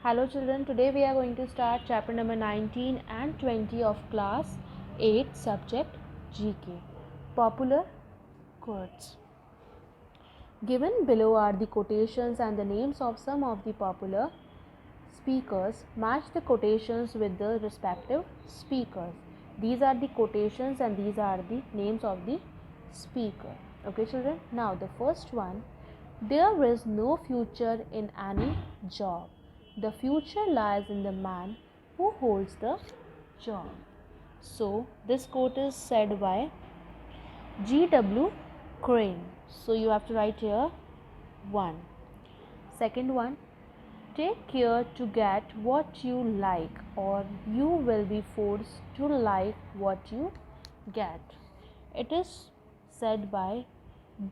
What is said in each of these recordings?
Hello children, today we are going to start chapter number 19 and 20 of class 8 subject GK. Popular quotes. Given below are the quotations and the names of some of the popular speakers. Match the quotations with the respective speakers. These are the quotations and these are the names of the speaker. Okay children, now the first one. There is no future in any job. The future lies in the man who holds the job. So this quote is said by G.W. Crane. So you have to write here 1. Second one, take care to get what you like or you will be forced to like what you get. It is said by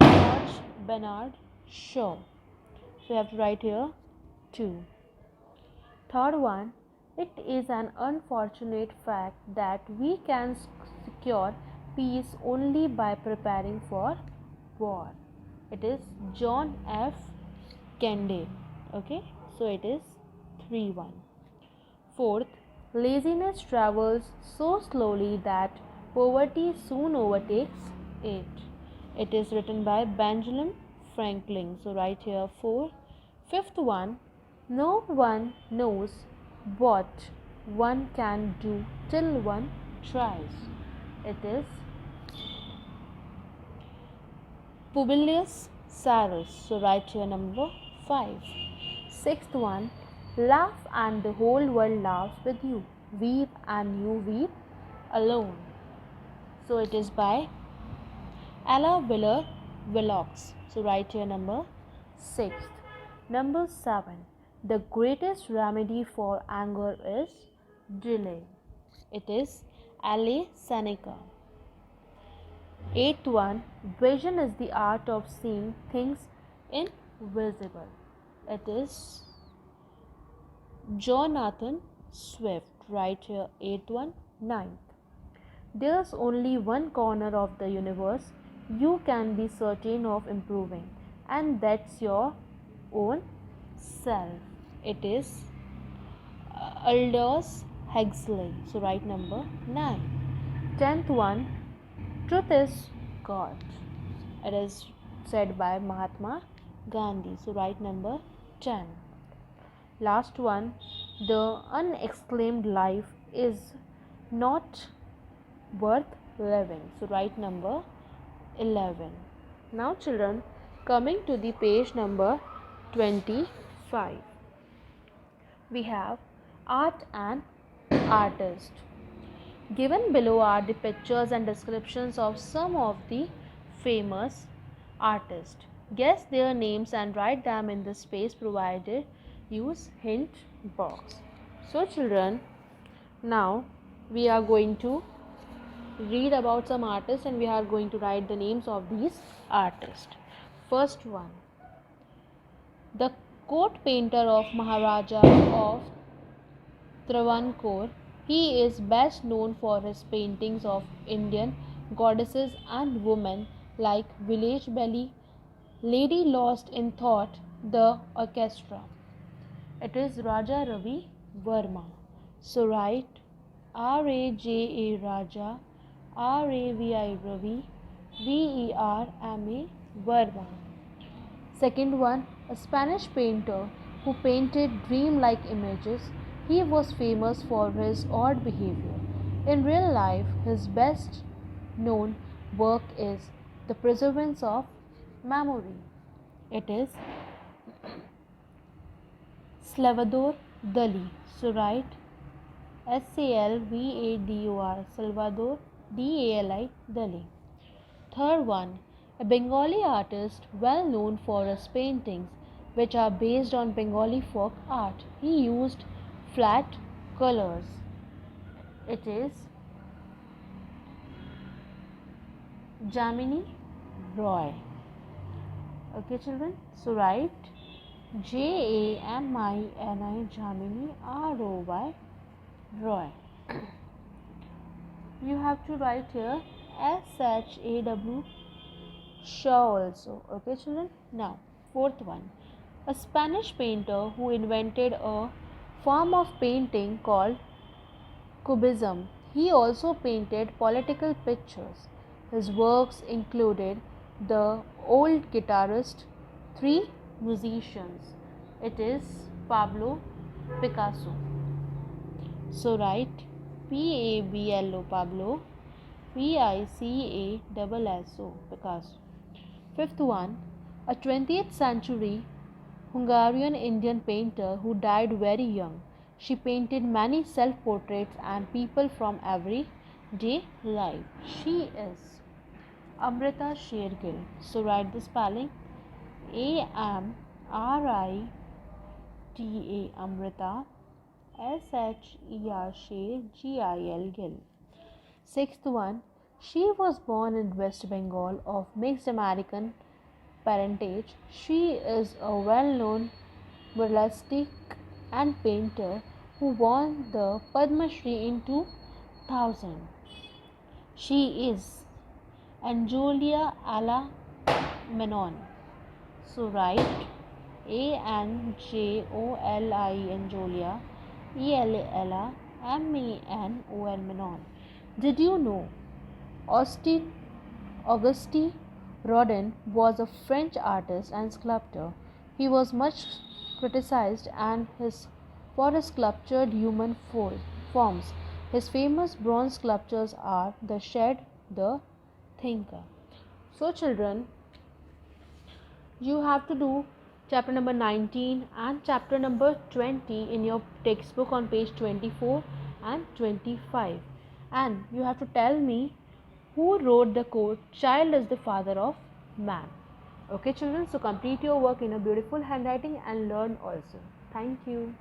George Bernard Shaw. So you have to write here 2. Third one, it is an unfortunate fact that we can secure peace only by preparing for war. It is John F. Kennedy. Okay, so it is 3-1. Fourth, laziness travels so slowly that poverty soon overtakes it. It is written by Benjamin Franklin. So write here 4. Fifth one, no one knows what one can do till one tries. It is Publius Cyrus. So write here number 5. Sixth one, laugh and the whole world laughs with you. Weep and you weep alone. So it is by Ella Wheeler Wilcox. So write here number 6. Number 7. The greatest remedy for anger is delay. It is Ale Seneca. 8th one, vision is the art of seeing things invisible. It is Jonathan Swift. Write here 8th one. 9th. There's only one corner of the universe you can be certain of improving, and that's your own self. It is Aldous Huxley. So write number 9. 10th one, truth is God. It is said by Mahatma Gandhi. So write number 10. Last one, the unexclaimed life is not worth living. So write number 11. Now children, coming to the page number 25, we have art and artist. Given below are the pictures and descriptions of some of the famous artists. Guess their names and write them in the space provided. Use hint box. So children, now we are going to read about some artists and we are going to write the names of these artists. First one, the court painter of Maharaja of Travancore. He is best known for his paintings of Indian goddesses and women like Village Belly, Lady Lost in Thought, the Orchestra. It is Raja Ravi Verma. So write Raja Raja, Ravi Ravi, Verma Verma. Second one, a Spanish painter who painted dream-like images. He was famous for his odd behavior. In real life, his best known work is The Preservance of Memory. It is Salvador Dali. So write Salvador, Salvador Dali, Dali. Third one, a Bengali artist well known for his paintings which are based on Bengali folk art. He used flat colors. It is Jamini Roy. Okay children, so write Jamini Jamini Roy. Roy. You have to write here Shaw also. Okay children. Now fourth one, a Spanish painter who invented a form of painting called Cubism. He also painted political pictures. His works included The Old Guitarist, Three Musicians. It is Pablo Picasso. So write Pablo, Pablo, Picasso, Picasso. Fifth one, a 20th century Hungarian Indian painter who died very young. She painted many self portraits and people from everyday life. She is Amrita Shergill. So write the spelling Amrita, Amrita, Shergill, Gill. Sixth one, she was born in West Bengal of mixed American parentage. She is a well known burlesque and painter who won the Padma Shri in 2000. She is Anjolia Ala Menon. So write Anjoli, Anjolia, Ella Menon, Menon. Did you know Auguste Rodin was a French artist and sculptor? He was much criticized for his sculptured human forms. His famous bronze sculptures are The Shed, The Thinker. So children, you have to do chapter number 19 and chapter number 20 in your textbook on page 24 and 25, and you have to tell me who wrote the quote, "Child is the father of man." Okay children, so complete your work in a beautiful handwriting and learn also. Thank you.